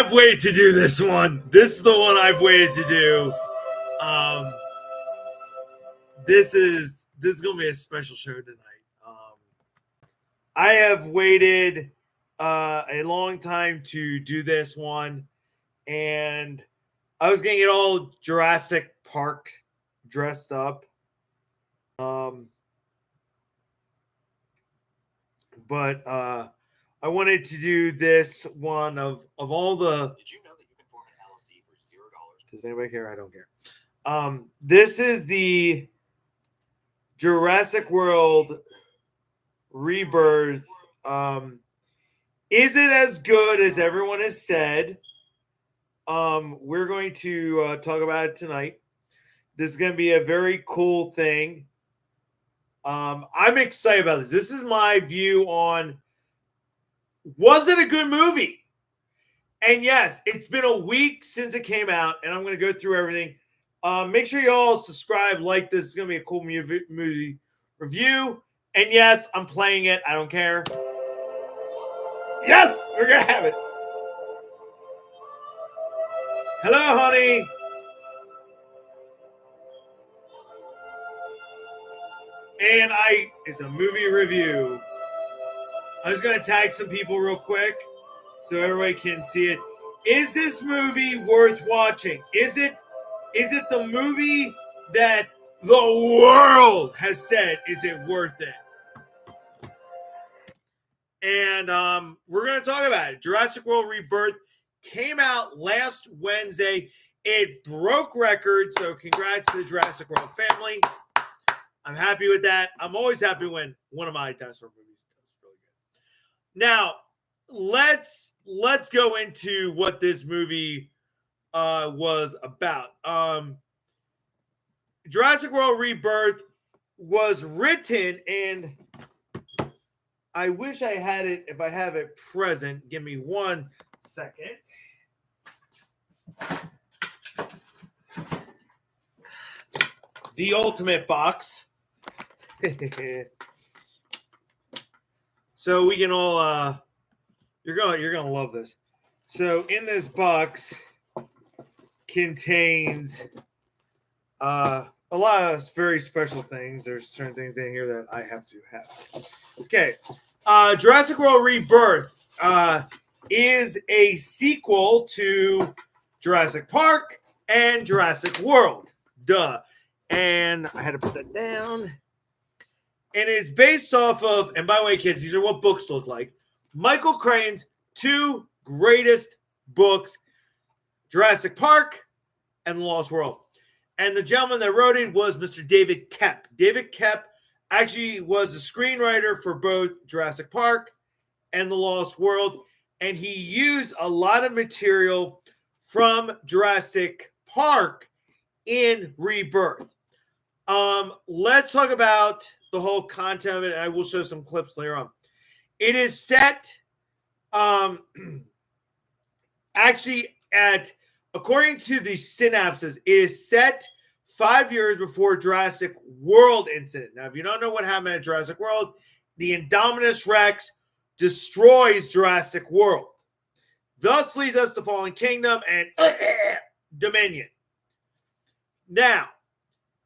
I've waited to do this one. This is the one I've waited to do. Um, this is gonna be a special show tonight. I have waited a long time to do this one, and I was gonna get all Jurassic Park dressed up. Um, but I wanted to do this one of all the. Did you know that you can form an LLC for $0? Does anybody care? I don't care. This is the Jurassic World Rebirth. Is it as good as everyone has said? We're going to talk about it tonight. This is going to be a very cool thing. I'm excited about this. This is my view on, was it a good movie? And yes, it's been a week since it came out, and I'm going to go through everything. Make sure you all subscribe, like this. It's going to be a cool movie review. And yes, I'm playing it. I don't care. Yes, we're going to have it. Hello, honey. And it's a movie review. I'm just going to tag some people real quick so everybody can see it. Is this movie worth watching? Is it the movie that the world has said, is it worth it? And we're going to talk about it. Jurassic World Rebirth came out last Wednesday. It broke records, so congrats to the Jurassic World family. I'm happy with that. I'm always happy when one of my dinosaur movies does really good. Now, let's go into what this movie was about. Jurassic World Rebirth was written, and I wish I had it. If I have it present, give me 1 second. The ultimate box. So we can all you're gonna love this. So in this box contains a lot of very special things. There's certain things in here that I have to have. Okay. Jurassic World Rebirth is a sequel to Jurassic Park and Jurassic World. Duh. And I had to put that down. And it's based off of, and by the way, kids, these are what books look like. Michael Crane's 2 greatest books, Jurassic Park and The Lost World. And the gentleman that wrote it was Mr. David Koepp. David Koepp actually was the screenwriter for both Jurassic Park and The Lost World. And he used a lot of material from Jurassic Park in Rebirth. Let's talk about the whole content of it. I will show some clips later on. It is set actually according to the synopsis, it is set 5 years before Jurassic World incident. Now, if you don't know what happened at Jurassic World, the Indominus Rex destroys Jurassic World. Thus leads us to Fallen Kingdom and Dominion. Now,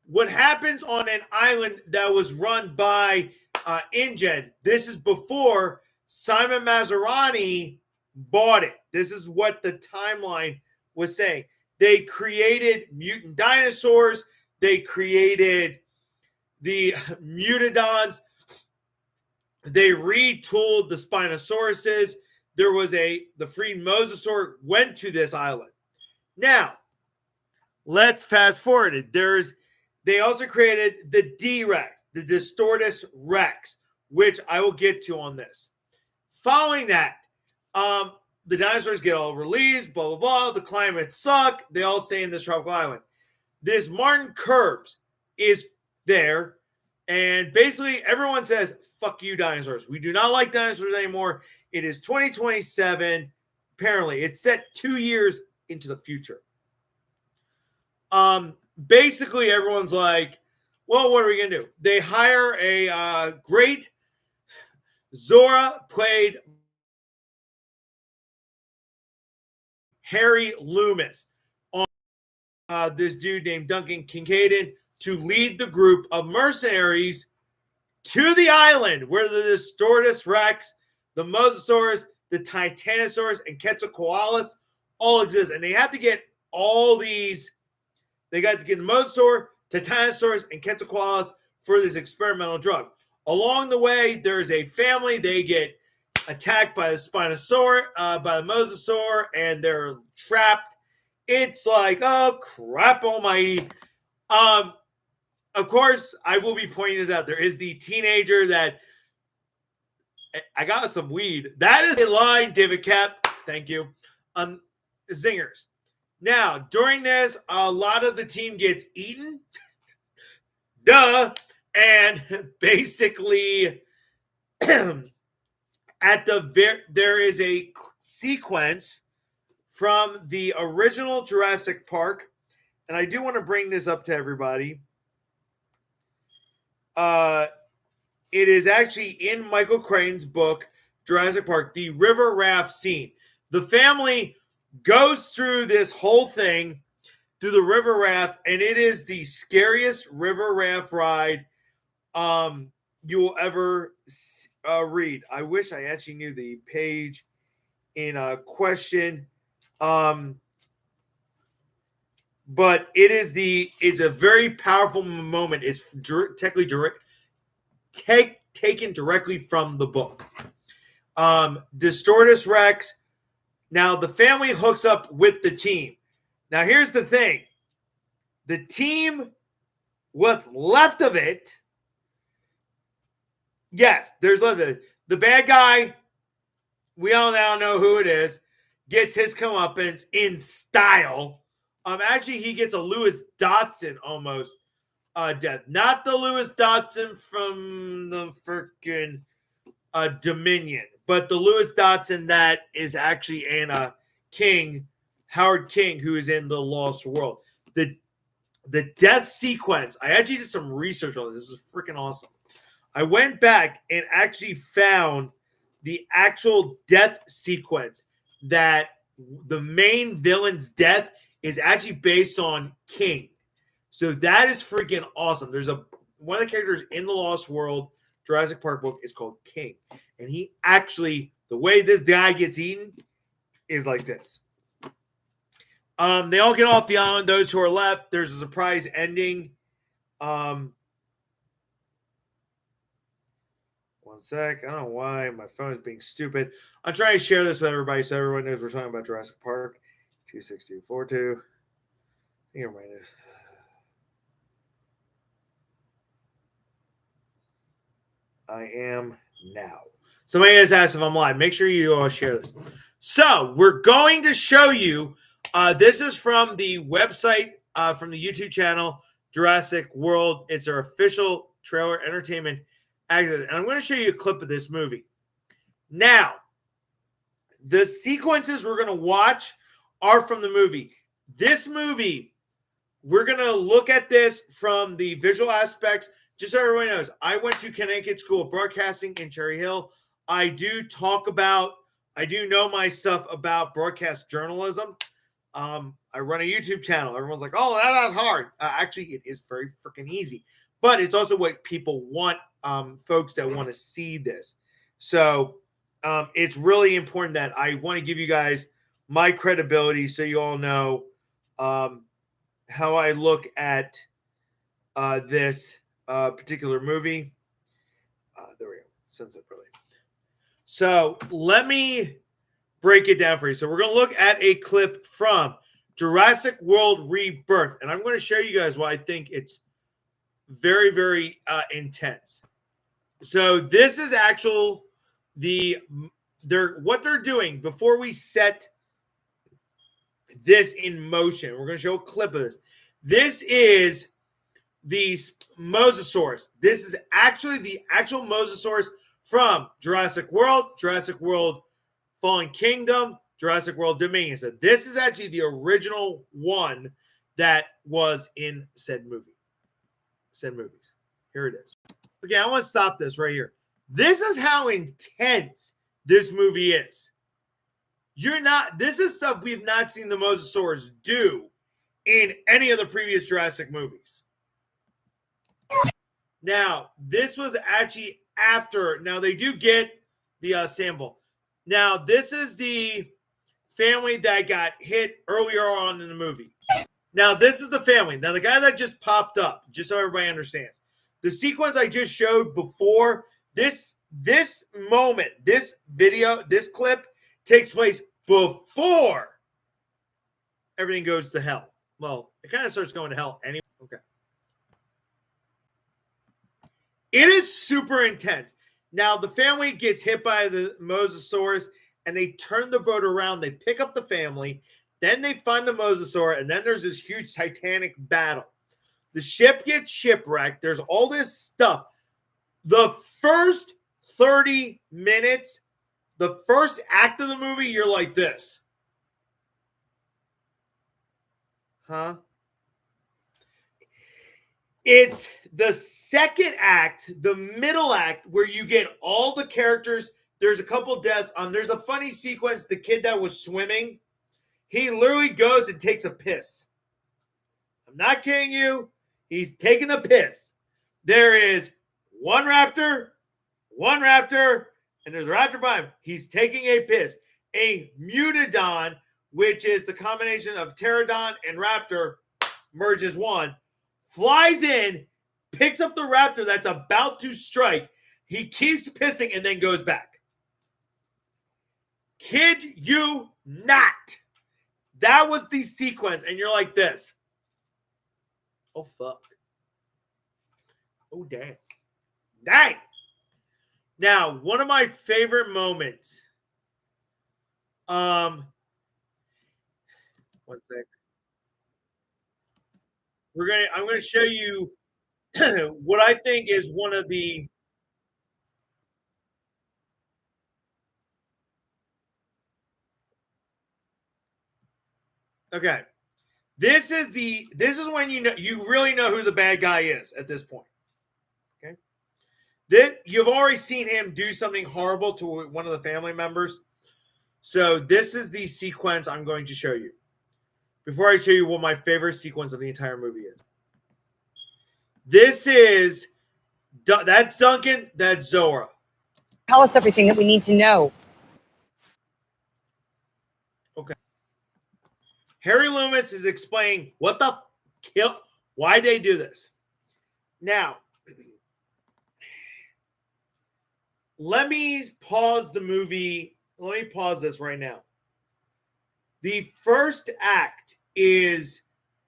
what happens on an island that was run by InGen, this is before Simon Mazzarani bought it. This is what the timeline was saying. They created mutant dinosaurs. They created the Mutodons. They retooled the Spinosauruses. There was the freed mosasaur went to this island. Now, let's fast forward. They also created the D-Rex, the Distortus Rex, which I will get to on this. Following that, the dinosaurs get all released, blah, blah, blah. The climates suck. They all stay in this tropical island. This Martin Curbs is there, and basically everyone says, fuck you, dinosaurs. We do not like dinosaurs anymore. It is 2027. Apparently, it's set 2 years into the future. Basically, everyone's like, well, what are we going to do? They hire a great Zora, played Harry Loomis on this dude named Duncan Kincaid to lead the group of mercenaries to the island where the Distortus Rex, the Mosasaurus, the Titanosaurus, and Quetzalcoatlus all exist. And they have to get all these. They got to get the Mosasaur, Titanosaurus, and Quetzalcoatlus for this experimental drug. Along the way, there's a family. They get attacked by the Spinosaur, by the Mosasaur, and they're trapped. It's like, oh crap almighty. Of course, I will be pointing this out. There is the teenager that I got some weed. That is a line, David Cap. Thank you. Zingers. Now, during this, a lot of the team gets eaten. Duh. And basically, there is a sequence from the original Jurassic Park. And I do want to bring this up to everybody. It is actually in Michael Crichton's book, Jurassic Park, the river raft scene. The family goes through this whole thing through the river raft, and it is the scariest river raft ride you will ever read. I wish I actually knew the page in question. But it's a very powerful moment. It's technically taken directly from the book. Distortus Rex. Now the family hooks up with the team. Now here's the thing. The team, what's left of it, yes, there's the bad guy, we all now know who it is, gets his comeuppance in style. Actually, he gets a Lewis Dotson almost death. Not the Lewis Dotson from the freaking Dominion, but the Lewis Dotson that is actually Anna King, Howard King, who is in The Lost World. The death sequence, I actually did some research on this. This is freaking awesome. I went back and actually found the actual death sequence that the main villain's death is actually based on King. So that is freaking awesome. There's one of the characters in the Lost World Jurassic Park book is called King. And he actually, the way this guy gets eaten is like this. They all get off the island, those who are left. There's a surprise ending. One sec. I don't know why my phone is being stupid. I'm trying to share this with everybody so everyone knows we're talking about Jurassic Park. 26242. Here, my news. I am now. Somebody has asked if I'm live. Make sure you all share this. So we're going to show you. This is from the website, from the YouTube channel, Jurassic World. It's our official trailer entertainment access. And I'm going to show you a clip of this movie. Now, the sequences we're going to watch are from the movie. This movie, we're going to look at this from the visual aspects. Just so everyone knows, I went to Connecticut School of Broadcasting in Cherry Hill. I do know my stuff about broadcast journalism. I run a YouTube channel. Everyone's like, oh, that's not hard. Actually, it is very freaking easy. But it's also what people want, folks that want to see this. So it's really important that I want to give you guys my credibility so you all know how I look at this particular movie. There we go. Sunset Brilliant. So let me break it down for you. So we're going to look at a clip from Jurassic World Rebirth. And I'm going to show you guys why I think it's very, very intense. So this is what they're doing before we set this in motion. We're going to show a clip of this. This is the Mosasaurus. This is actually the actual Mosasaurus from Jurassic World Fallen Kingdom, Jurassic World Dominion. So this is actually the original one that was in said movies. Here it is. Okay, I want to stop this right here. This is how intense this movie is. This is stuff we've not seen the Mosasaurus do in any of the previous Jurassic movies. Now, this was actually after. Now, they do get the sample. Now, this is the family that got hit earlier on in the movie. Now, this is the family. Now, the guy that just popped up, just so everybody understands. The sequence I just showed before, this moment, this video, this clip takes place before everything goes to hell. Well, it kind of starts going to hell anyway. Okay. It is super intense. Now, the family gets hit by the Mosasaurus, and they turn the boat around. They pick up the family. Then they find the Mosasaur, and then there's this huge Titanic battle. The ship gets shipwrecked. There's all this stuff. The first 30 minutes, the first act of the movie, you're like this. Huh? It's the second act, the middle act, where you get all the characters. There's a couple deaths. There's a funny sequence. The kid that was swimming, he literally goes and takes a piss. I'm not kidding you. He's taking a piss. There is one raptor, and there's a raptor behind him. He's taking a piss. A mutodon, which is the combination of pterodon and raptor, merges one, flies in, picks up the raptor that's about to strike. He keeps pissing and then goes back. Kid you not. That was the sequence, and you're like this. Oh, fuck. Oh, damn. Dang. Now, one of my favorite moments. One sec. I'm gonna show you what I think is one of the. Okay. This is when you really know who the bad guy is at this point. Okay. You've already seen him do something horrible to one of the family members. So this is the sequence I'm going to show you. Before I show you what my favorite sequence of the entire movie is. That's Duncan, that's Zora. Tell us everything that we need to know. Okay. Harry Loomis is explaining why they do this. Now, let me pause the movie. Let me pause this right now. The first act is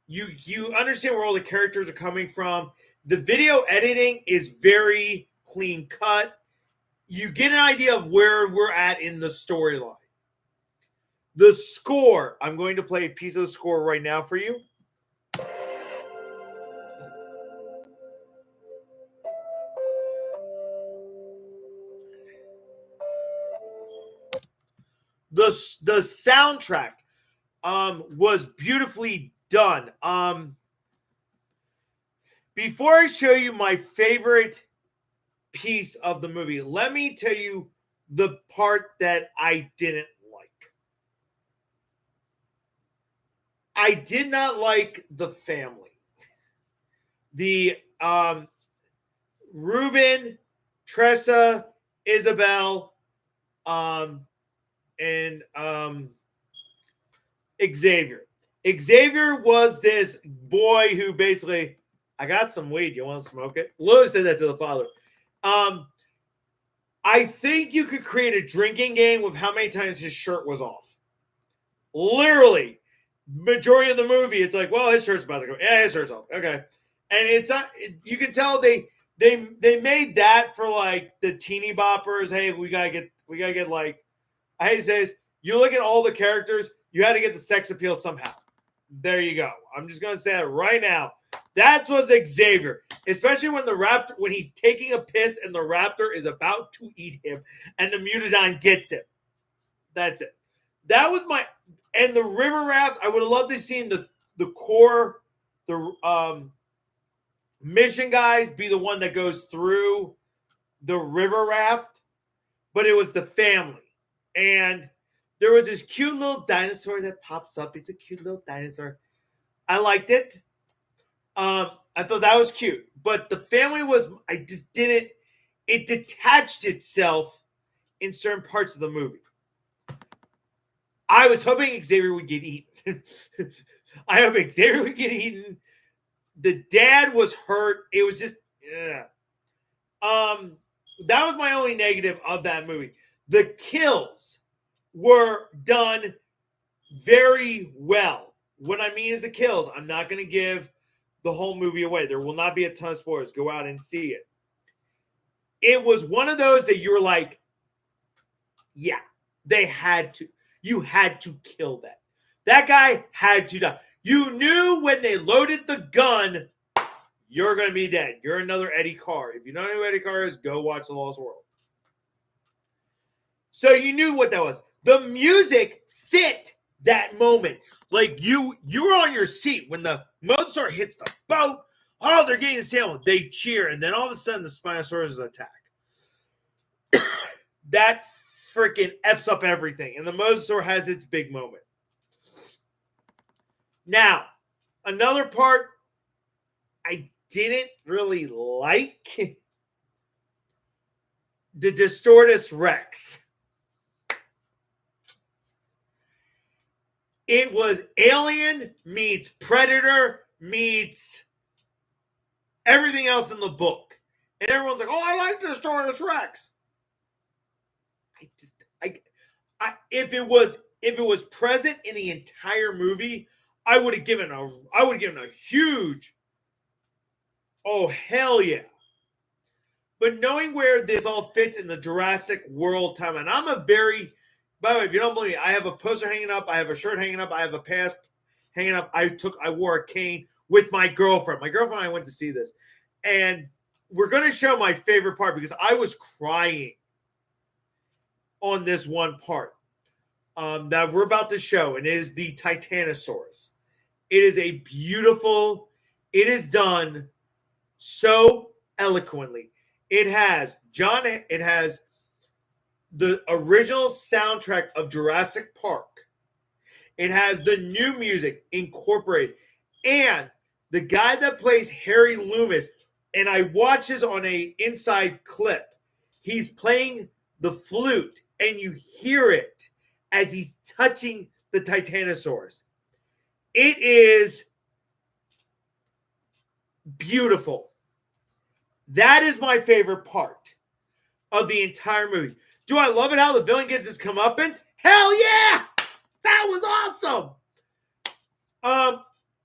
you understand where all the characters are coming from. The video editing is very clean cut. You get an idea of where we're at in the storyline. The score, I'm going to play a piece of the score right now for you. The soundtrack was beautifully done. Before I show you my favorite piece of the movie, let me tell you the part that I didn't like. I did not like the family. The Ruben, Tressa, Isabel, and Xavier. Xavier was this boy who basically, I got some weed. You want to smoke it? Lewis said that to the father. I think you could create a drinking game with how many times his shirt was off. Literally, majority of the movie, it's like, well, his shirt's about to go. Yeah, his shirt's off. Okay, and it's not. You can tell they made that for like the teeny boppers. Hey, we gotta get like. I hate to say this. You look at all the characters. You had to get the sex appeal somehow. There you go. I'm just gonna say that right now. That was Xavier, especially when he's taking a piss and the raptor is about to eat him, and the mutodon gets him. That's it. That was and the river raft. I would have loved to see the core, the mission guys be the one that goes through the river raft, but it was the family. And There was this cute little dinosaur that pops up. It's a cute little dinosaur. I liked it. I thought that was cute. But the family was, I just didn't, it detached itself in certain parts of the movie. I was hoping Xavier would get eaten. I hope Xavier would get eaten. The dad was hurt. It was just, yeah. That was my only negative of that movie. The kills were done very well. What I mean is the kills. I'm not going to give the whole movie away. There will not be a ton of spoilers. Go out and see it. It was one of those that you were like, yeah, they had to. You had to kill that. That guy had to die. You knew when they loaded the gun, you're going to be dead. You're another Eddie Carr. If you don't know who Eddie Carr is, go watch The Lost World. So you knew what that was. The music fit that moment. Like you were on your seat when the Mozart hits the boat. Oh, they're getting sailed. They cheer, and then all of a sudden the Spinosaurus attack. That freaking F's up everything, and the Mosasaur has its big moment. Now, another part I didn't really like, the Distortus Rex. It was Alien meets Predator meets everything else in the book. And everyone's like, oh, I like Distortus Rex. If it was present in the entire movie, I would have given a huge, oh hell yeah. But knowing where this all fits in the Jurassic World timeline, by the way, if you don't believe me, I have a poster hanging up, I have a shirt hanging up, I have a pass hanging up. I wore a cane with my girlfriend. My girlfriend and I went to see this. And we're going to show my favorite part because I was crying on this one part that we're about to show, and it is the Titanosaurus. It is it is done so eloquently. It has the original soundtrack of Jurassic Park. It has the new music incorporated. And the guy that plays Harry Loomis, and I watched this on a inside clip, he's playing the flute, and you hear it as he's touching the Titanosaurus. It is beautiful. That is my favorite part of the entire movie. Do I love it how the villain gets his comeuppance? Hell yeah! That was awesome!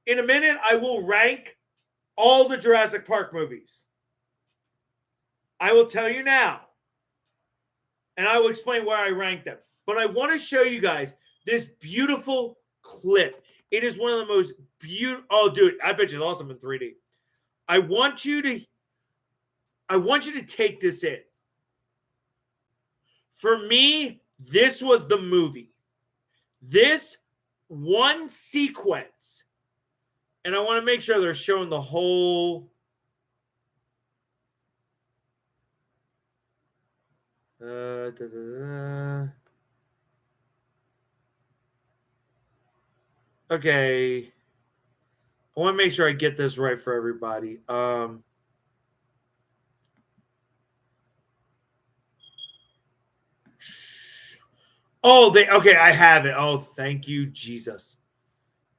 In a minute, I will rank all the Jurassic Park movies. I will tell you now. And I will explain why I rank them. But I want to show you guys this beautiful clip. It is one of the most beautiful. Oh, dude, I bet you it's awesome in 3D. I want you to take this in. For me, this was the movie. This one sequence, and I want to make sure they're showing the whole. Okay. I want to make sure I get this right for everybody. Okay, I have it. Oh, thank you, Jesus.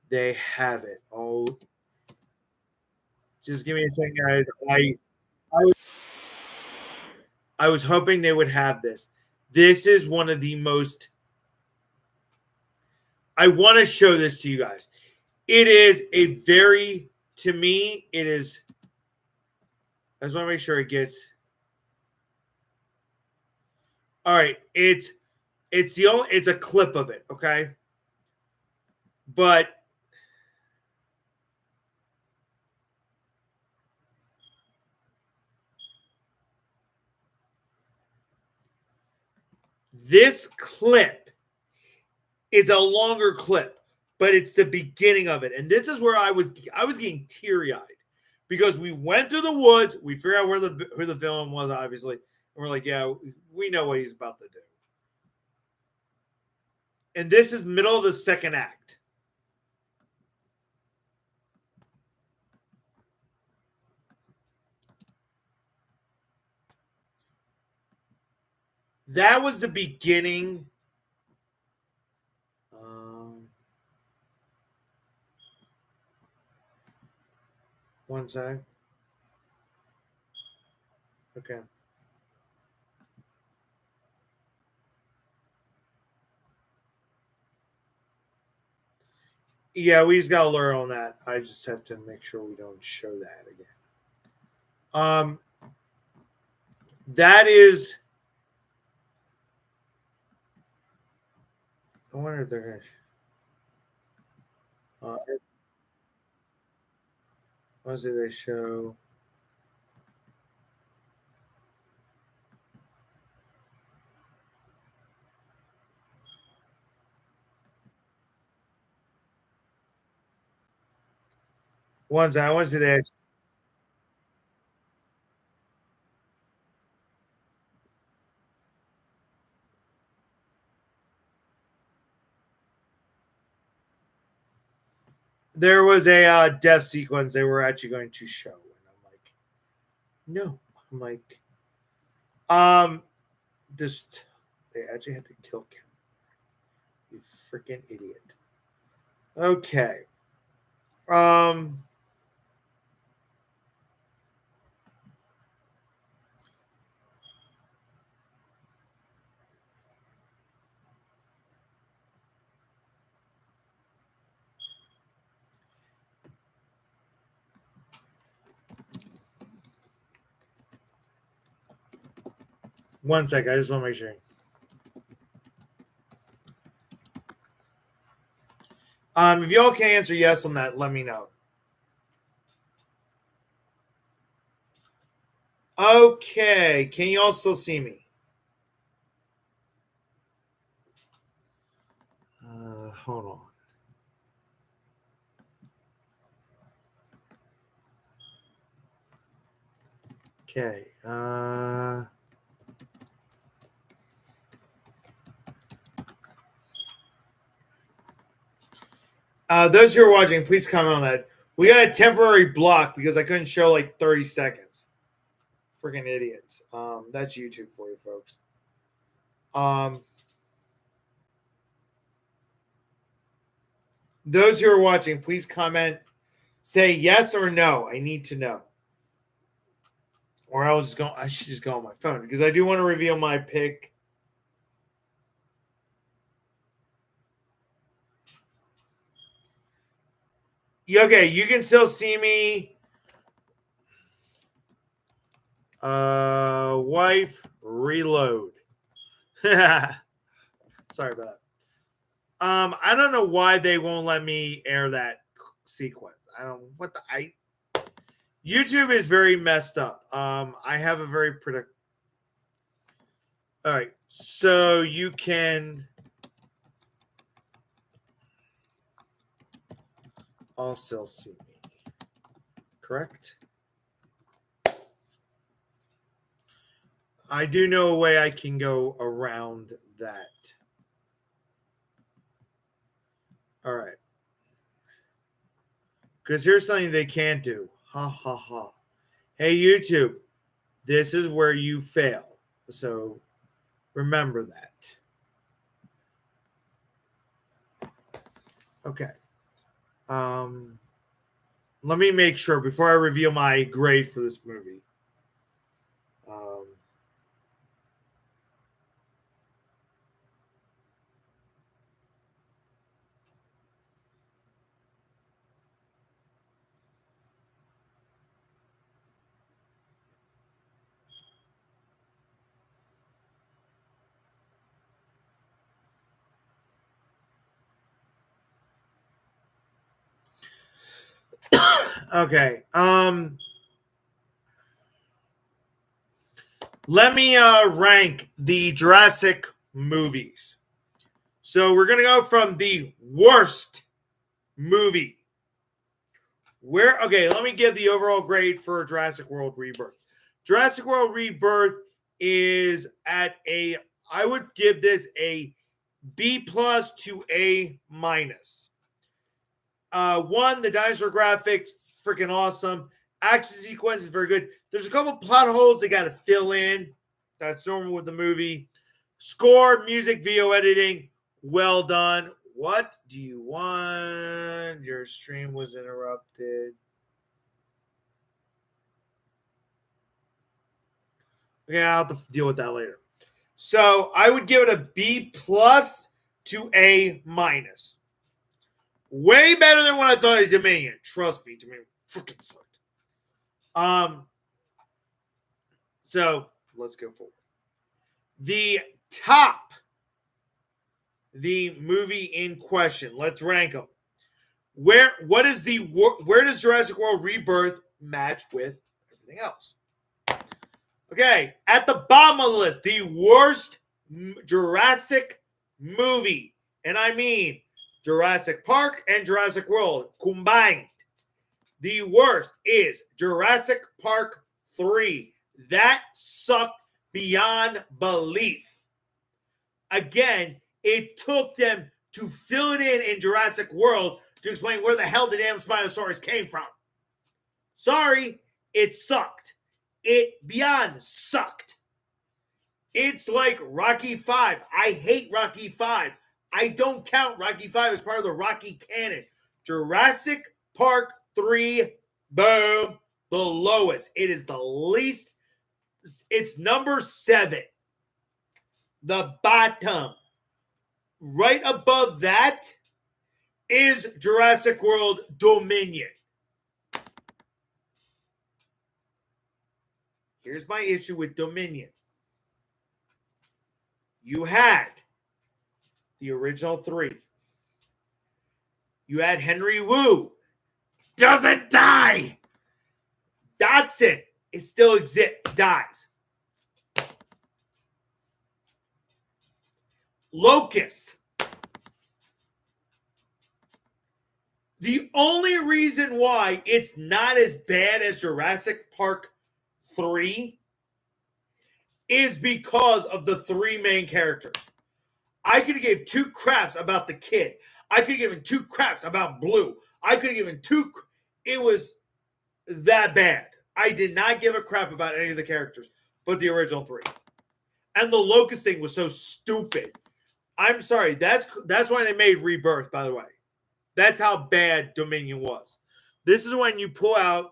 They have it. Oh, just give me a second, guys. I was hoping they would have this. This is one of the most. I want to show this to you guys. It is to me, it is. I just want to make sure it gets. All right, it's a clip of it, okay? But this clip is a longer clip, but it's the beginning of it. And this is where I was getting teary-eyed because we went through the woods, we figured out who the villain was, obviously, and we're like, yeah, we know what he's about to do. And this is middle of the second act. That was the beginning. One sec. Okay. Yeah, we just got to learn on that. I just have to make sure we don't show that again. That is. I wonder if they're going to. What did they show? Ones I want to see that. There was a death sequence they were actually going to show, and I'm like, no. I'm like, just they actually had to kill Kim. You freaking idiot. Okay. One sec. I just want to make sure. If y'all can answer yes on that, let me know. Okay. Can y'all still see me? Hold on. Okay. Those who are watching, please comment on that. We got a temporary block because I couldn't show like 30 seconds. Freaking idiots. That's YouTube for you, folks. Those who are watching, please comment. Say yes or no. I need to know. Or I should just go on my phone because I do want to reveal my pick. Okay, you can still see me. Wife reload. Sorry about that. I don't know why they won't let me air that sequence. I don't what the YouTube is very messed up. I have a very all right, so you can all still see me, correct? I do know a way I can go around that. All right. Because here's something they can't do. Ha ha ha. Hey, YouTube, this is where you fail. So remember that. Okay. Let me make sure before I reveal my grade for this movie. Okay. Let me rank the Jurassic movies. So we're gonna go from the worst movie. Let me give the overall grade for Jurassic World Rebirth. Jurassic World Rebirth is I would give this a B plus to A minus. One, the dinosaur graphics, freaking awesome. Action sequence is very good. There's a couple plot holes they got to fill in. That's normal with the movie. Score, music, video editing, well done. What do you want? Your stream was interrupted. Okay, I'll have to deal with that later. So I would give it a B plus to A minus. Way better than what I thought of Dominion. Trust me, Dominion freaking sucked. So let's go forward. The movie in question. Let's rank them. Where does Jurassic World Rebirth match with everything else? Okay, at the bottom of the list, the worst Jurassic movie, and I mean Jurassic Park and Jurassic World combined. The worst is Jurassic Park 3. That sucked beyond belief. Again, it took them to fill it in Jurassic World to explain where the hell the damn Spinosaurus came from. Sorry, it sucked. It beyond sucked. It's like Rocky 5. I hate Rocky 5. I don't count Rocky 5 as part of the Rocky canon. Jurassic Park 3, boom, the lowest. It is the least. It's number 7. The bottom. Right above that is Jurassic World Dominion. Here's my issue with Dominion. You had the original 3. You had Henry Wu. Doesn't die. Dodson. It still exists. Dies. Locust. The only reason why it's not as bad as Jurassic Park 3 is because of the 3 main characters. I could have given 2 craps about the kid. I could have given 2 craps about Blue. I could have given 2. It was that bad. I did not give a crap about any of the characters but the original 3. And the Locust thing was so stupid. I'm sorry. That's why they made Rebirth, by the way. That's how bad Dominion was. This is when you pull out.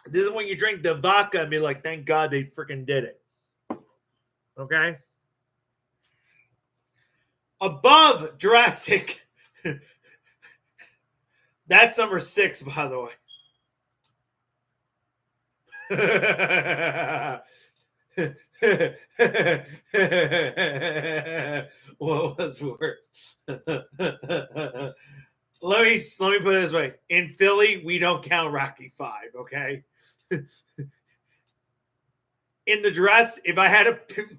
This is when you drink the vodka and be like, thank God they freaking did it. Okay? Above Jurassic. That's number 6, by the way. What was worse? Let me put it this way. In Philly, we don't count Rocky 5, okay? In the Jurassic, if I had to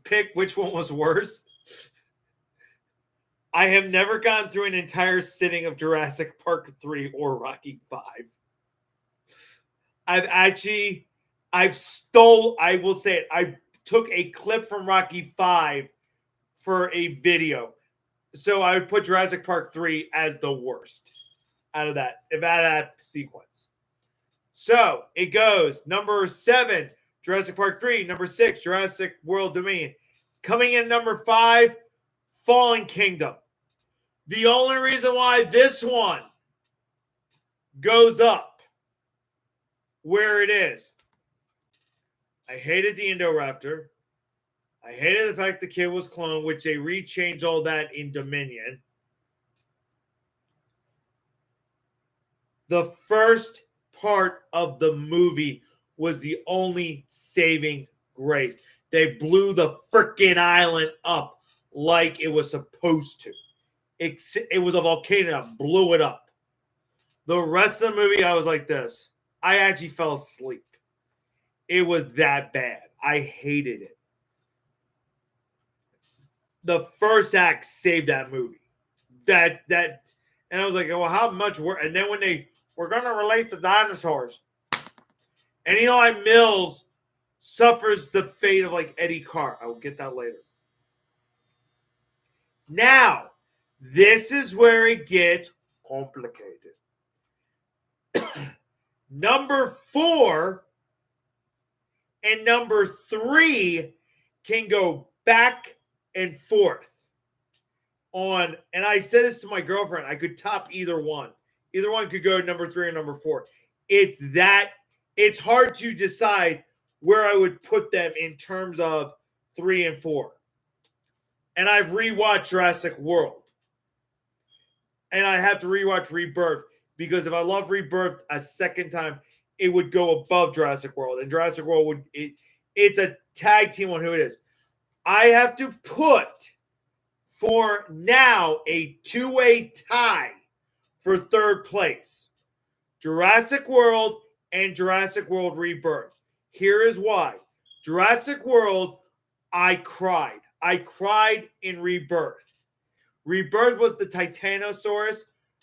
pick which one was worse, I have never gone through an entire sitting of Jurassic Park 3 or Rocky 5. I will say it. I took a clip from Rocky 5 for a video. So I would put Jurassic Park 3 as the worst out of that sequence. So it goes number 7, Jurassic Park 3. Number 6, Jurassic World Dominion. Coming in number 5, Fallen Kingdom. The only reason why this one goes up where it is. I hated the Indoraptor. I hated the fact the kid was cloned, which they rechanged all that in Dominion. The first part of the movie was the only saving grace. They blew the freaking island up like it was supposed to. It was a volcano that blew it up. The rest of the movie, I was like this. I actually fell asleep. It was that bad. I hated it. The first act saved that movie. And I was like, well, how much work? And then when we're going to release the dinosaurs. And Eli Mills suffers the fate of like Eddie Carr. I will get that later. Now, this is where it gets complicated. Number 4 and number 3 can go back and forth on, and I said this to my girlfriend, I could top either one. Either one could go number 3 or number 4. It's hard to decide where I would put them in terms of 3 and 4. And I've rewatched Jurassic World. And I have to rewatch Rebirth because if I love Rebirth a second time, it would go above Jurassic World. And Jurassic World it's a tag team on who it is. I have to put for now a 2-way tie for third place. Jurassic World and Jurassic World Rebirth. Here is why. Jurassic World, I cried. I cried in Rebirth. Rebirth was the Titanosaurus.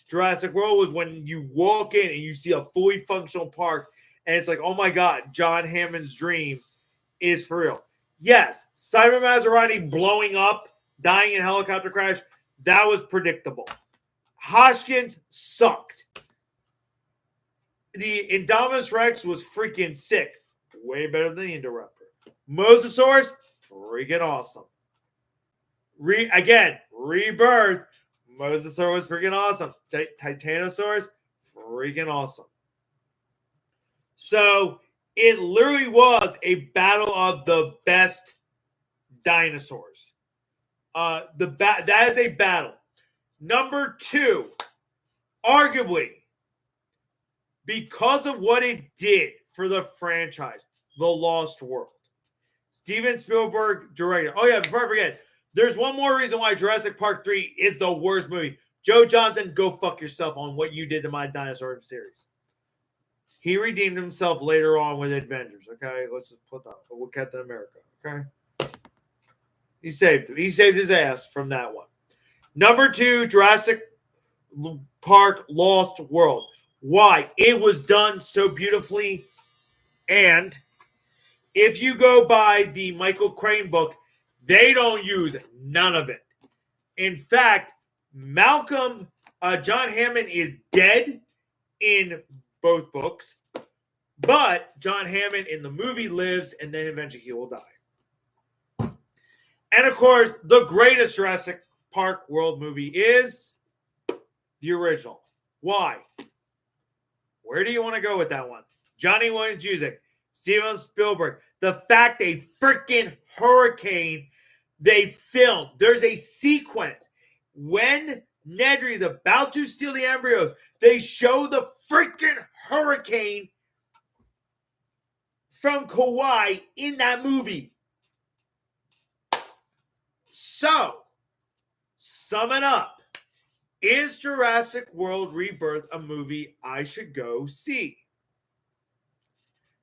Jurassic World was when you walk in and you see a fully functional park and it's like, oh my God, John Hammond's dream is for real. Yes, Simon Maserati blowing up, dying in a helicopter crash, that was predictable. Hoskins sucked. The Indominus Rex was freaking sick. Way better than the Indoraptor. Mosasaurus, freaking awesome. Rebirth. Mosasaurus was freaking awesome. Titanosaurus, freaking awesome. So it literally was a battle of the best dinosaurs. That is a battle. Number 2, arguably, because of what it did for the franchise, The Lost World. Steven Spielberg directed. Oh yeah, before I forget, there's one more reason why Jurassic Park 3 is the worst movie. Joe Johnson, go fuck yourself on what you did to my dinosaur series. He redeemed himself later on with Avengers. Okay, let's just put that. With Captain America. Okay, he saved his ass from that one. Number 2, Jurassic Park Lost World. Why? It was done so beautifully. And if you go by the Michael Crane book, they don't use none of it. In fact, John Hammond is dead in both books, but John Hammond in the movie lives and then eventually he will die. And of course, the greatest Jurassic Park World movie is the original. Why? Where do you want to go with that one? Johnny Williams music, Steven Spielberg. The fact a freaking hurricane they filmed. There's a sequence when Nedry is about to steal the embryos. They show the freaking hurricane from Kauai in that movie. So, sum it up. Is Jurassic World Rebirth a movie I should go see?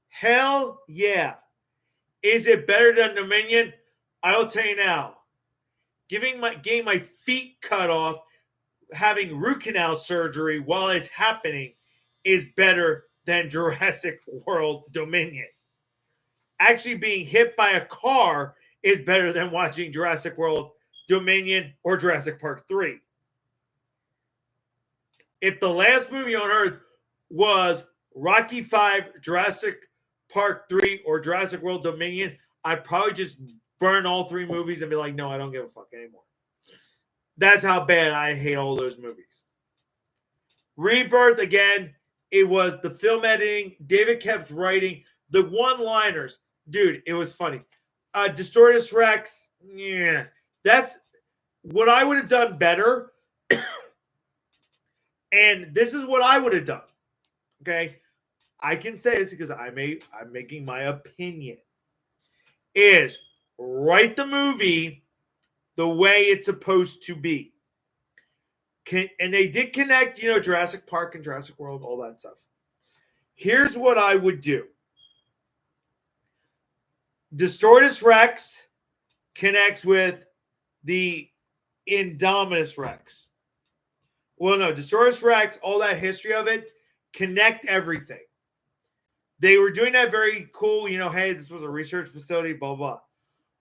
Hell yeah. Is it better than Dominion? I'll tell you now. Getting my feet cut off, having root canal surgery while it's happening is better than Jurassic World Dominion. Actually being hit by a car is better than watching Jurassic World Dominion or Jurassic Park 3. If the last movie on Earth was Rocky 5, Jurassic Park 3, or Jurassic World Dominion, I'd probably just burn all 3 movies and be like, no, I don't give a fuck anymore. That's how bad I hate all those movies. Rebirth, again, it was the film editing. David kept writing the one-liners. Dude, it was funny. Distortus Rex, yeah. That's what I would have done better. And this is what I would have done. Okay? I can say this because I'm making my opinion. Is write the movie the way it's supposed to be. And they did connect, Jurassic Park and Jurassic World, all that stuff. Here's what I would do. Distortus Rex connects with the Indominus Rex. Well, no, Distortus Rex, all that history of it, connect everything. They were doing that very cool, hey, this was a research facility, blah, blah.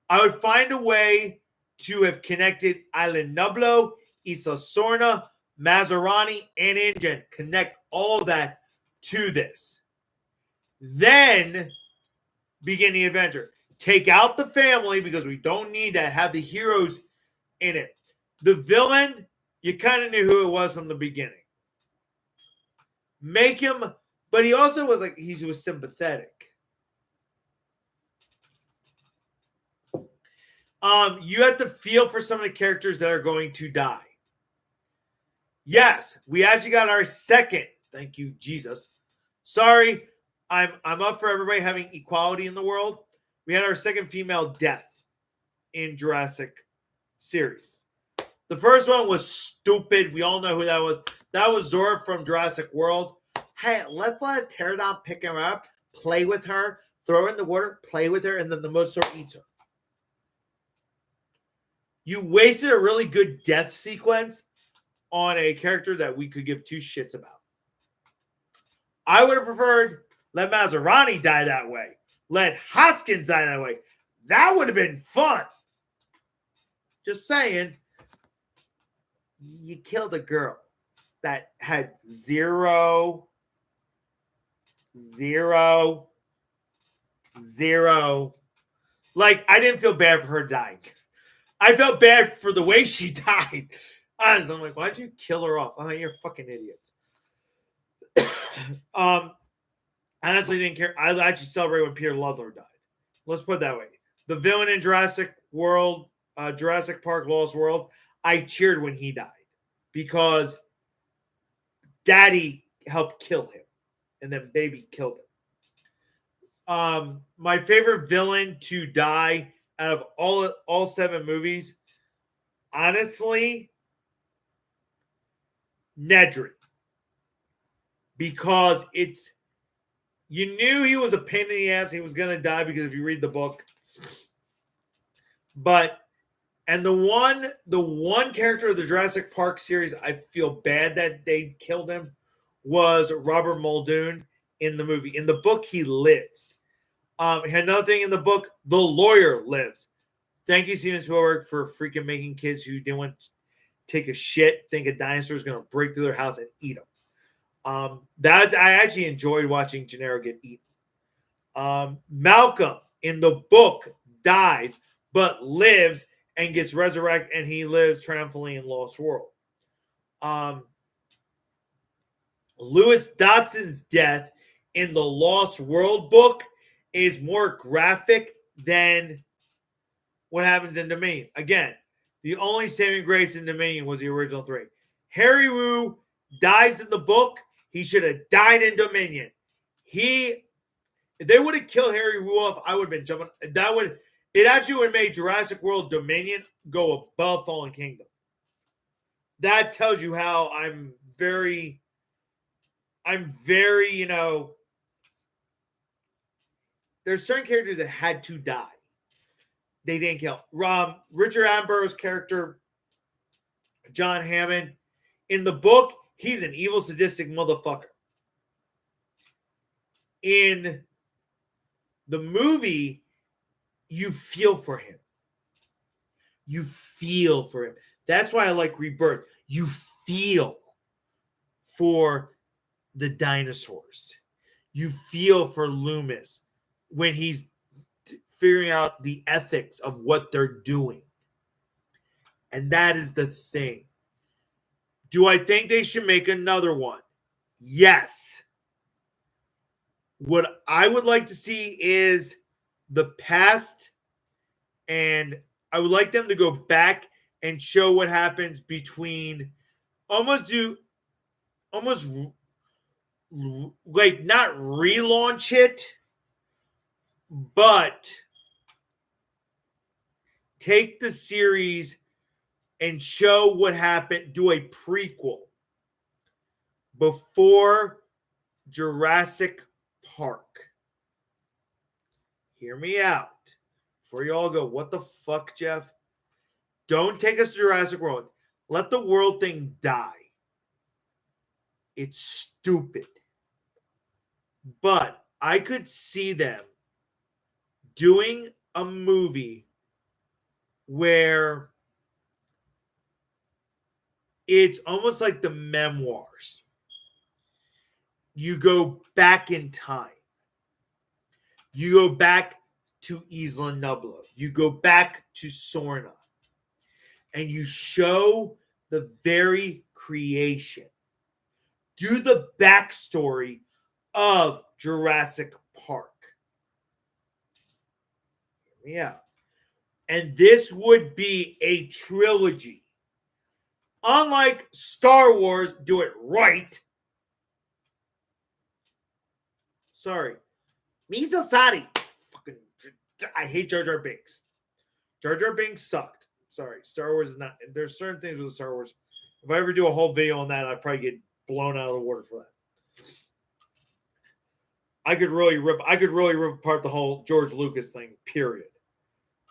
I would find a way to have connected Island Nublo, Isla Sorna, Maserati, and InGen. Connect all of that to this. Then begin the adventure. Take out the family because we don't need that. Have the heroes in it. The villain, you kind of knew who it was from the beginning. Make him, but he also was like, he was sympathetic. You have to feel for some of the characters that are going to die. Yes, we actually got our second. Thank you, Jesus. Sorry, I'm up for everybody having equality in the world. We had our second female death in Jurassic series. The first one was stupid. We all know who that was. That was Zora from Jurassic World. Hey, let's let a pterodon pick her up, play with her, throw her in the water, play with her, and then the Mosasaur eats her. You wasted a really good death sequence on a character that we could give two shits about. I would have preferred let Maserati die that way. Let Hoskins die that way. That would have been fun. Just saying, you killed a girl that had zero. Like, I didn't feel bad for her dying. I felt bad for the way she died. Honestly, I'm like, why'd you kill her off? Oh, you're fucking idiots. I honestly didn't care. I actually celebrated when Peter Ludlow died. Let's put it that way. The villain in Jurassic World, Jurassic Park Lost World, I cheered when he died because Daddy helped kill him, and then Baby killed him. My favorite villain to die out of all 7 movies, honestly, Nedry. Because you knew he was a pain in the ass. He was going to die because if you read the book. And the one character of the Jurassic Park series I feel bad that they killed him was Robert Muldoon in the movie. In the book, he lives. Another thing in the book, the lawyer lives. Thank you, Steven Spielberg, for freaking making kids who didn't want to take a shit think a dinosaur is going to break through their house and eat them. I actually enjoyed watching Gennaro get eaten. Malcolm in the book dies but lives and gets resurrected, and he lives triumphantly in Lost World. Lewis Dotson's death in the Lost World book is more graphic than what happens in Dominion. Again, the only saving grace in Dominion was the original 3. Harry Wu dies in the book. He should have died in Dominion. If they would have killed Harry Wu off, I would have been jumping. It actually would have made Jurassic World Dominion go above Fallen Kingdom. That tells you how I'm very, there's certain characters that had to die. They didn't kill. Richard Attenborough's character, John Hammond, in the book, he's an evil, sadistic motherfucker. In the movie, you feel for him. You feel for him. That's why I like Rebirth. You feel for the dinosaurs. You feel for Loomis when he's figuring out the ethics of what they're doing. And that is the thing. Do I think they should make another one? Yes. What I would like to see is the past, and I would like them to go back and show what happens between almost like not relaunch it, but take the series and show what happened, do a prequel before Jurassic Park. Hear me out. Before you all go, what the fuck, Jeff? Don't take us to Jurassic World. Let the world thing die. It's stupid. But I could see them doing a movie where It's almost like the memoirs. You go back in time. You go back to Isla Nubla. You go back to Sorna. And you show the very creation. Do the backstory of Jurassic Park. Yeah. And this would be a trilogy. Unlike Star Wars, do it right. Sorry. Misa Sadi. Fucking, I hate Jar Jar Binks. Jar Jar Binks sucked. Sorry. Star Wars is not. There's certain things with Star Wars. If I ever do a whole video on that, I'd probably get blown out of the water for that. I could really rip apart the whole George Lucas thing, period.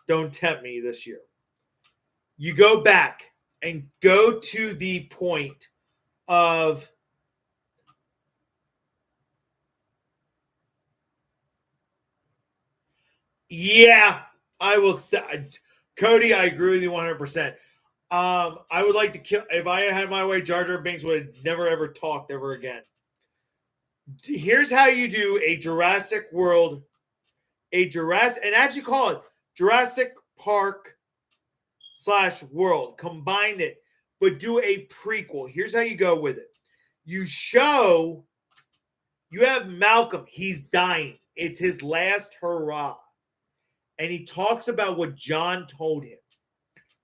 Don't tempt me this year. You go back and go to the point of I will say, Cody, I agree with you 100%. I would like to kill, if I had my way, Jar Jar Binks would have never ever talked ever again. Here's how you do a Jurassic World, and actually call it Jurassic Park / World. Combine it, but do a prequel. Here's how you go with it. You have Malcolm. He's dying. It's his last hurrah. And he talks about what John told him.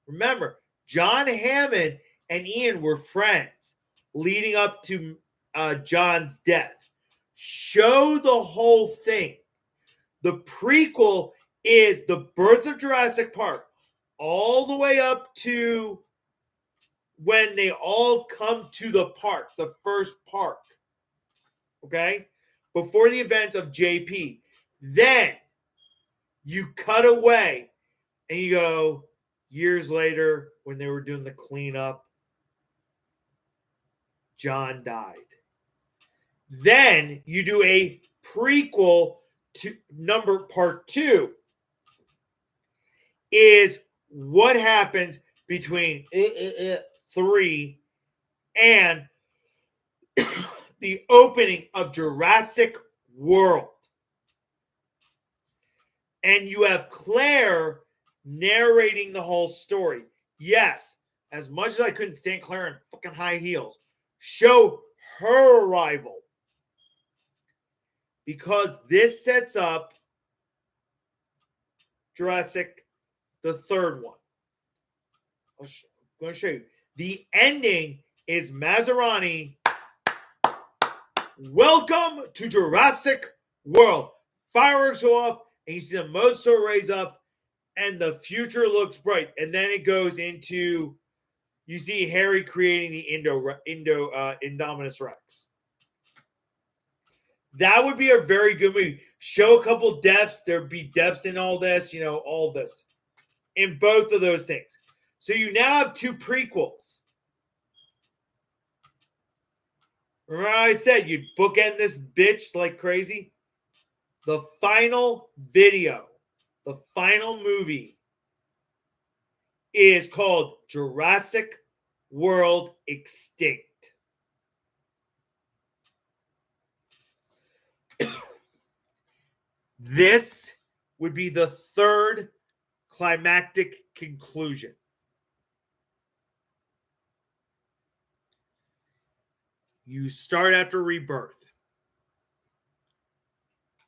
Remember, John Hammond and Ian were friends leading up to John's death. Show the whole thing. The prequel is the birth of Jurassic Park, all the way up to when they all come to the park, the first park. Okay? Before the event of JP. Then you cut away and you go years later when they were doing the cleanup. John died. Then you do a prequel to part 2 is what happens between 3 and the opening of Jurassic World. And you have Claire narrating the whole story. Yes, as much as I couldn't stand Claire in fucking high heels, show her arrival. Because this sets up Jurassic, the third one. I'm going to show you. The ending is Maserati. Welcome to Jurassic World. Fireworks go off, and you see the Mosul raise up, and the future looks bright. And then it goes into, you see Harry creating the Indominus Rex. That would be a very good movie. Show a couple deaths. There'd be deaths in all this, all this. In both of those things. So you now have 2 prequels. Remember I said you'd bookend this bitch like crazy? The final video, the final movie is called Jurassic World Extinct. This would be the third climactic conclusion. You start after Rebirth.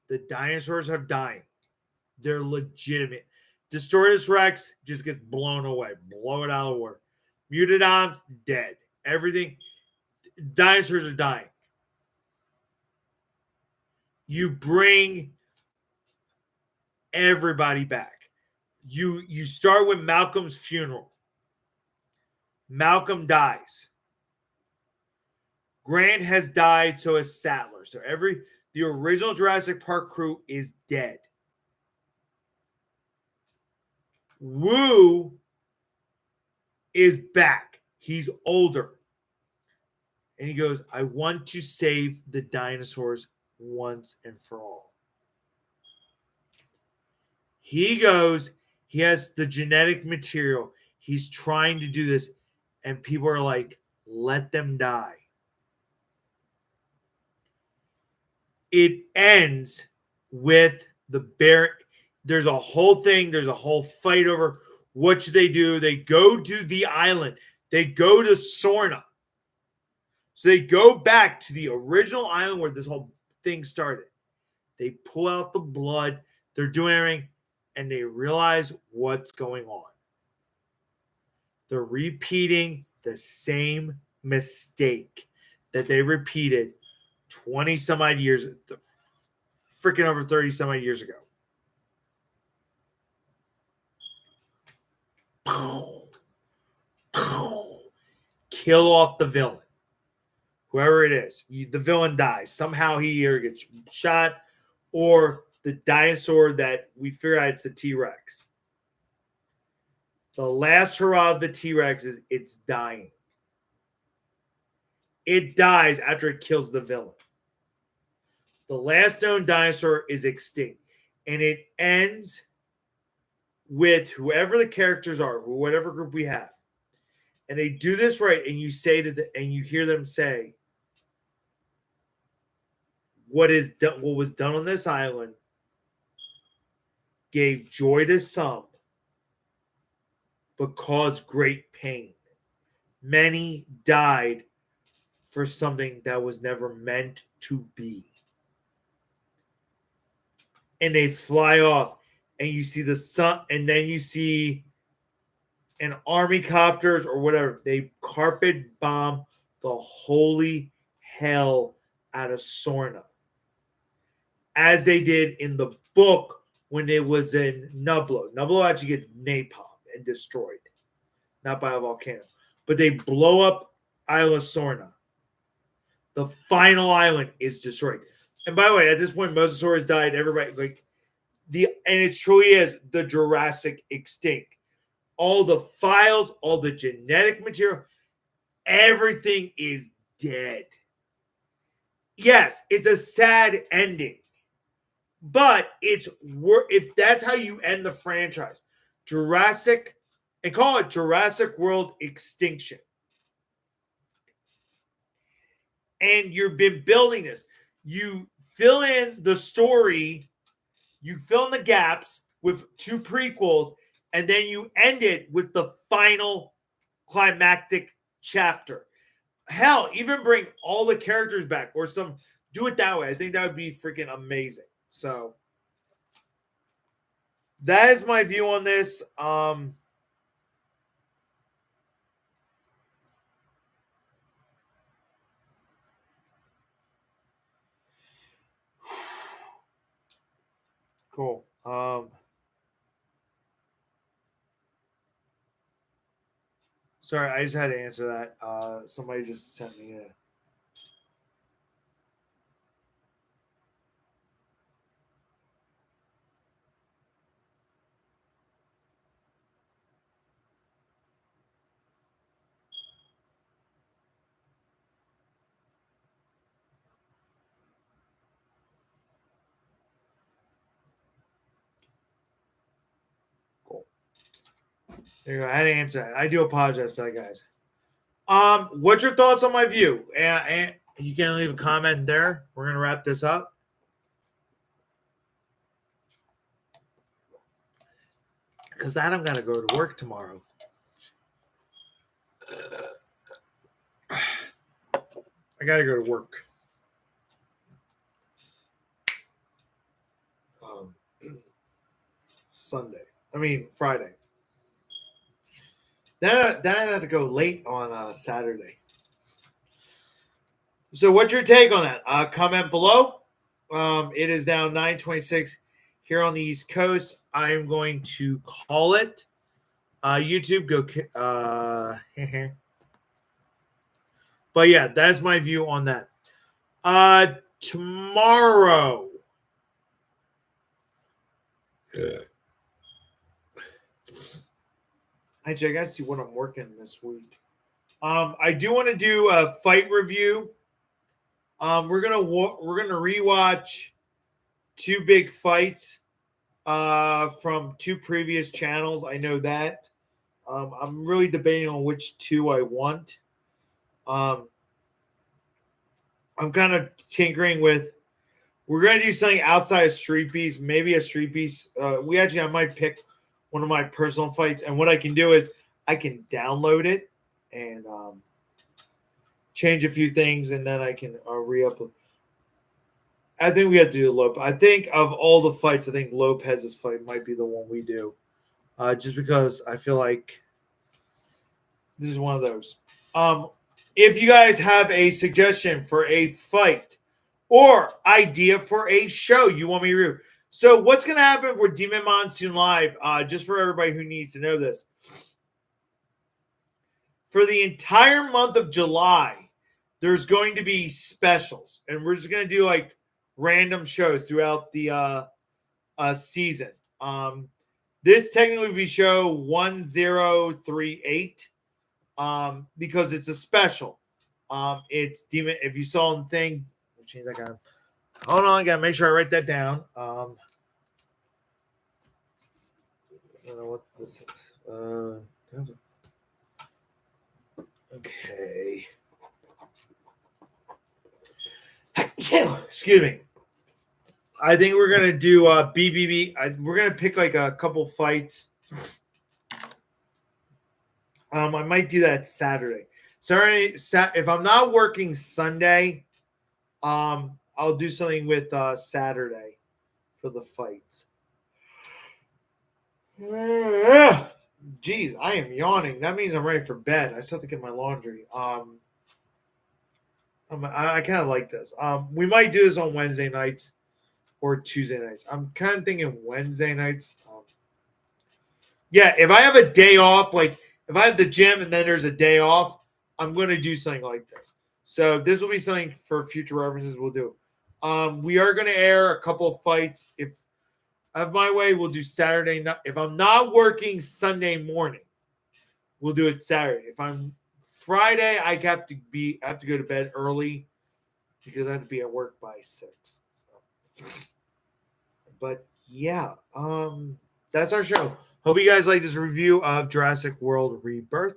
The dinosaurs have died. They're legitimate. Destroyers Rex just gets blown away. Blow it out of the water. Mutodons, dead. Everything. Dinosaurs are dying. You bring everybody back. You start with Malcolm's funeral. Malcolm dies. Grant has died, so has Sattler. So the original Jurassic Park crew is dead. Wu is back. He's older. And he goes, I want to save the dinosaurs once and for all. He goes, he has the genetic material. He's trying to do this. And people are like, Let them die. It ends with the bear. There's a whole thing. There's a whole fight over what should they do. They go to the island. They go to Sorna. So they go back to the original island where this whole thing started. They pull out the blood. They're doing everything, and they realize what's going on. They're repeating the same mistake that they repeated 20 some odd years, freaking over 30 some odd years ago. Kill off the villain. Whoever it is, the villain dies. Somehow he either gets shot or the dinosaur that we figure out it's a T-Rex. The last hurrah of the T-Rex is it's dying. It dies after it kills the villain. The last known dinosaur is extinct. And it ends with whoever the characters are, whatever group we have. And they do this right, and you say and you hear them say, what was done on this island gave joy to some, but caused great pain. Many died for something that was never meant to be. And they fly off, and you see the sun, and then you see an army copters or whatever. They carpet bomb the holy hell out of Sorna, as they did in the book when it was in Nublo. Nublo actually gets napalm and destroyed, not by a volcano, but they blow up Isla Sorna. The final island is destroyed. And by the way, at this point, Mosasaur has died. Everybody and it truly is the Jurassic extinct. All the files, all the genetic material, everything is dead. Yes, it's a sad ending, but if that's how you end the franchise, Jurassic, and call it Jurassic World Extinction. And you've been building this. You fill in the story, you fill in the gaps with 2 prequels, and then you end it with the final climactic chapter. Hell, even bring all the characters back or do it that way. I think that would be freaking amazing. So that is my view on this. Cool. Sorry, I just had to answer that. Somebody just sent me a. Cool. There you go. I had to answer that. I do apologize for that, guys. What's your thoughts on my view? And you can leave a comment there. We're gonna wrap this up. Because Adam got to go to work tomorrow. I got to go to work. Friday. Then I have to go late on Saturday. So what's your take on that? Comment below. It is now 9:26 here on the East Coast. I am going to call it. YouTube, go. But yeah, that's my view on that. Tomorrow. Actually, I gotta see what I'm working this week. I do want to do a fight review. We're gonna rewatch 2 big fights from 2 previous channels. I know that. I'm really debating on which 2 I want. I'm kind of tinkering with. We're gonna do something outside of Street Piece, maybe a Street Piece. I might pick one of my personal fights, and what I can do is I can download it and change a few things, and then I can re-upload. I think we have to do Lopez. I think of all the fights, I think Lopez's fight might be the one we do, just because I feel like this is one of those. If you guys have a suggestion for a fight or idea for a show you want me to review, so what's going to happen for Demon Monsoon Live? Just for everybody who needs to know this, for the entire month of July, there's going to be specials, and we're just going to do like random shows throughout the season. This technically would be show 1038 because it's a special. It's Demon. If you saw the thing, change that guy. Hold on, I gotta make sure I write that down. I don't know what this is. Okay. Excuse me. I think we're gonna do BBB. We're gonna pick like a couple fights. I might do that Saturday. Sorry, if I'm not working Sunday, I'll do something with Saturday for the fight. Jeez, I am yawning. That means I'm ready for bed. I still have to get my laundry. I kind of like this. We might do this on Wednesday nights or Tuesday nights. I'm kind of thinking Wednesday nights. Yeah, if I have a day off, like if I have the gym and then there's a day off, I'm going to do something like this. So this will be something for future references we'll do. We are going to air a couple of fights. If I have my way, we'll do Saturday night. If I'm not working Sunday morning, we'll do it Saturday. If I'm Friday, I have to go to bed early because I have to be at work by 6. So. But yeah, that's our show. Hope you guys like this review of Jurassic World Rebirth.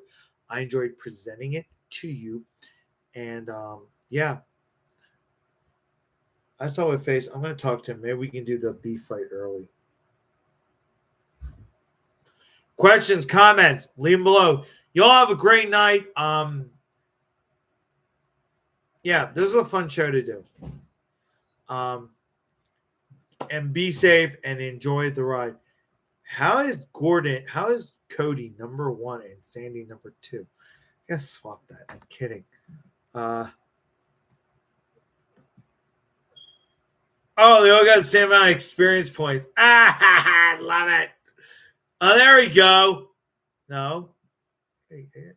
I enjoyed presenting it to you. And yeah. I saw my face. I'm going to talk to him. Maybe we can do the B fight early. Questions, comments, leave them below. Y'all have a great night. Yeah, this is a fun show to do. And be safe and enjoy the ride. How is Cody number 1 and Sandy number 2? I gotta swap that. I'm kidding. Oh, they all got the same amount of experience points. I love it. Oh, there we go. No. Okay.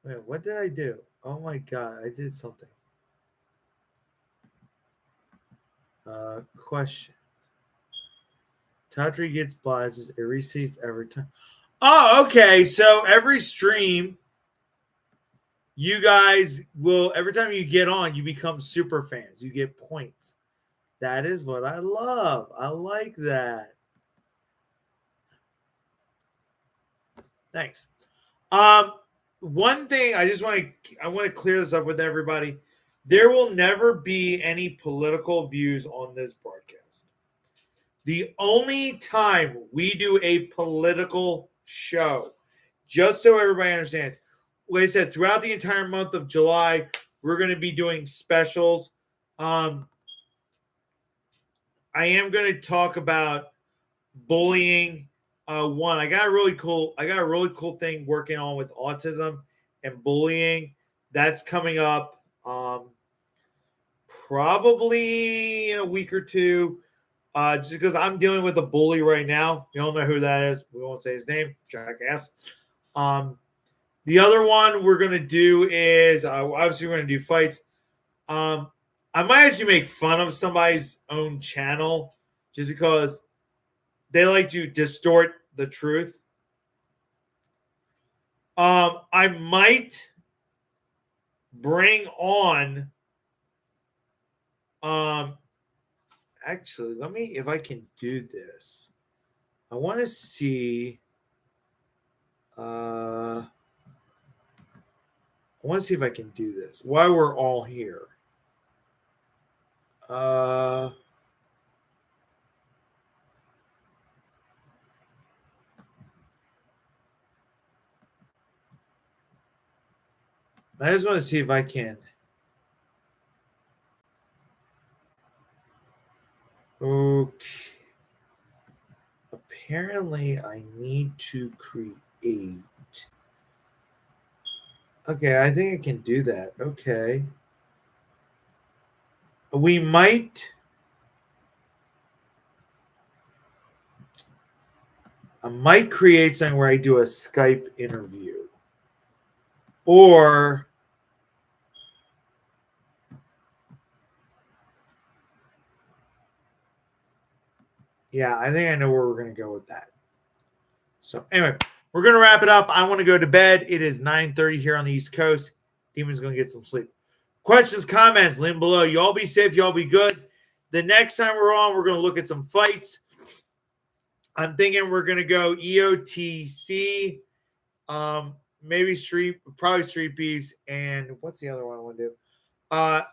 Wait, what did I do? Oh my god, I did something. Question. Tatri gets badges. It resets every time. Oh, okay. So every stream, you guys will, every time you get on, you become super fans. You get points. That is what I love. I like that. Thanks. One thing I want to clear this up with everybody. There will never be any political views on this broadcast. The only time we do a political show, just so everybody understands, like I said, throughout the entire month of July, we're going to be doing specials. I am going to talk about bullying. I got a really cool thing working on with autism and bullying. That's coming up probably in a week or two. Just because I'm dealing with a bully right now. You don't know who that is. We won't say his name. Jackass. The other one we're going to do is, obviously we're going to do fights. I might actually make fun of somebody's own channel just because they like to distort the truth. I might bring on, actually, let me, if I can do this. I want to see, I want to see if I can do this while we're all here. I just want to see if I can. Okay. Apparently, I need to create. Okay, I think I can do that. Okay. We might. I might create something where I do a Skype interview. Or yeah, I think I know where we're going to go with that. So anyway, we're going to wrap it up. I want to go to bed. It is 9:30 here on the East Coast. Demon's going to get some sleep. Questions, comments, leave them below. Y'all be safe. Y'all be good. The next time we're on, we're going to look at some fights. I'm thinking we're going to go EOTC, maybe probably Street Beefs, and what's the other one I want to do?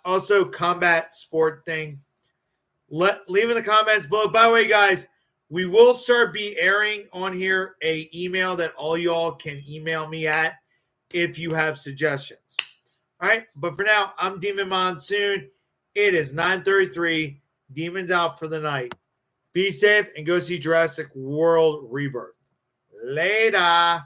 Also, combat sport thing. Leave in the comments below. By the way, guys, we will start be airing on here a email that all y'all can email me at if you have suggestions. All right, but for now, I'm Demon Monsoon. It is 9:33. Demon's out for the night. Be safe and go see Jurassic World Rebirth. Later.